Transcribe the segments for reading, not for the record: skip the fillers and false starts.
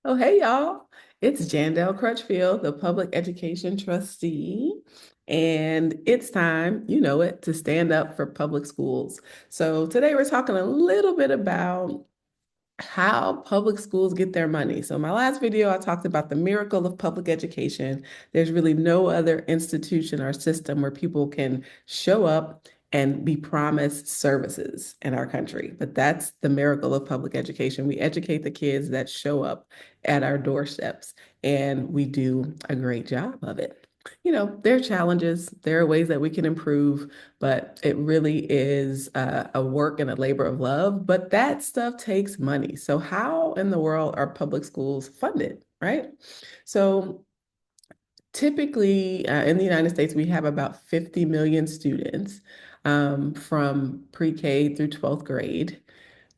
Oh, hey, y'all. It's Jandel Crutchfield, the public education trustee. And it's time, you know it, to stand up for public schools. So today we're talking a little bit about how public schools get their money. So, my last video, I talked about the miracle of public education. There's really no other institution or system where people can show up and be promised services in our country. But that's the miracle of public education. We educate the kids that show up at our doorsteps, and we do a great job of it. There are challenges, there are ways that we can improve, but it really is a work and a labor of love. But that stuff takes money. So, how in the world are public schools funded, right? So, typically in the United States, we have about 50 million students from pre-K through 12th grade.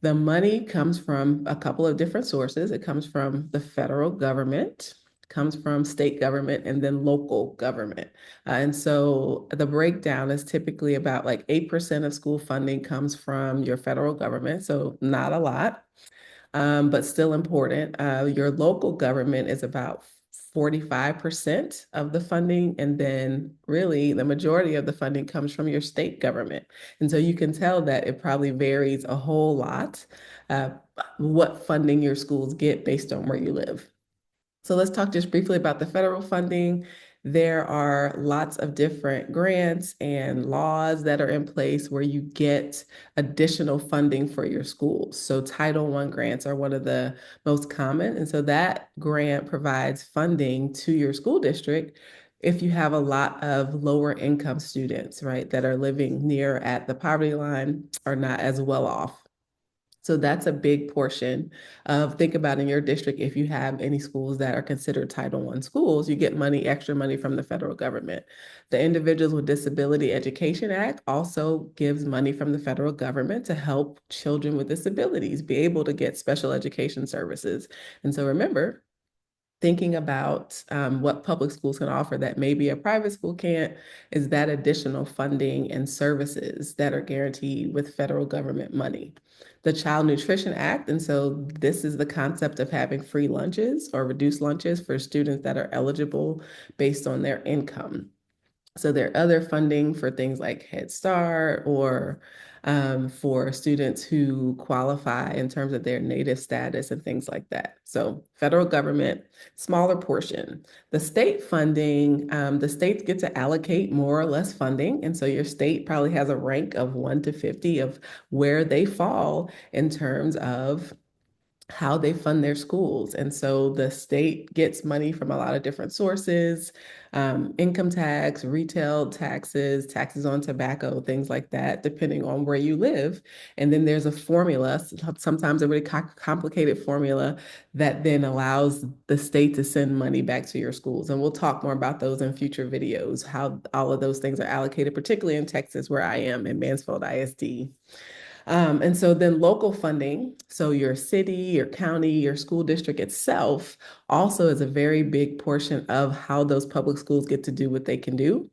The money comes from a couple of different sources. It comes from the federal government, comes from state government, and then local government. And so the breakdown is typically about like 8% of school funding comes from your federal government. So not a lot, but still important. Your local government is about 45% of the funding, and then really the majority of the funding comes from your state government. And so you can tell that it probably varies a whole lot uh, what funding your schools get based on where you live. So let's talk just briefly about the federal funding. There are lots of different grants and laws that are in place where you get additional funding for your schools. So Title I grants are one of the most common. And so that grant provides funding to your school district if you have a lot of lower income students, right, that are living near at the poverty line or not as well off. So that's a big portion of think about in your district. If you have any schools that are considered Title I schools, you get money, extra money from the federal government. The Individuals with Disability Education Act also gives money from the federal government to help children with disabilities be able to get special education services. And so remember, thinking about what public schools can offer that maybe a private school can't is that additional funding and services that are guaranteed with federal government money. The Child Nutrition Act, and so this is the concept of having free lunches or reduced lunches for students that are eligible based on their income. So there are other funding for things like Head Start or for students who qualify in terms of their native status and things like that. So federal government, smaller portion. The state funding, the states get to allocate more or less funding. And so your state probably has a rank of 1 to 50 of where they fall in terms of how they fund their schools. And so the state gets money from a lot of different sources, income tax, retail taxes, taxes on tobacco, things like that, depending on where you live. And then there's a formula, sometimes a really complicated formula that then allows the state to send money back to your schools. And we'll talk more about those in future videos, how all of those things are allocated, particularly in Texas, where I am in Mansfield ISD. And so then local funding, so your city, your county, your school district itself also is a very big portion of how those public schools get to do what they can do.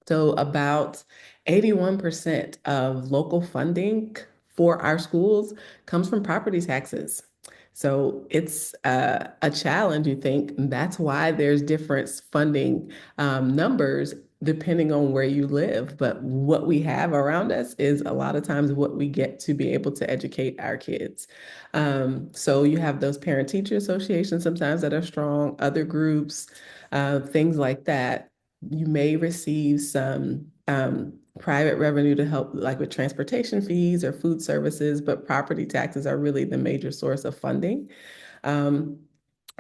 So about 81% of local funding for our schools comes from property taxes. So it's a challenge, you think. That's why there's different funding numbers depending on where you live. But what we have around us is a lot of times what we get to be able to educate our kids. So you have those parent-teacher associations sometimes that are strong, other groups, things like that. You may receive some private revenue to help, like with transportation fees or food services, but property taxes are really the major source of funding um,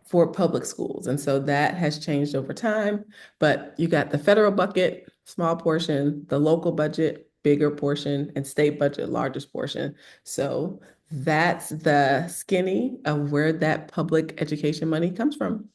for public schools. And so that has changed over time. But you got the federal bucket, small portion, the local budget, bigger portion, and state budget, largest portion. So that's the skinny of where that public education money comes from.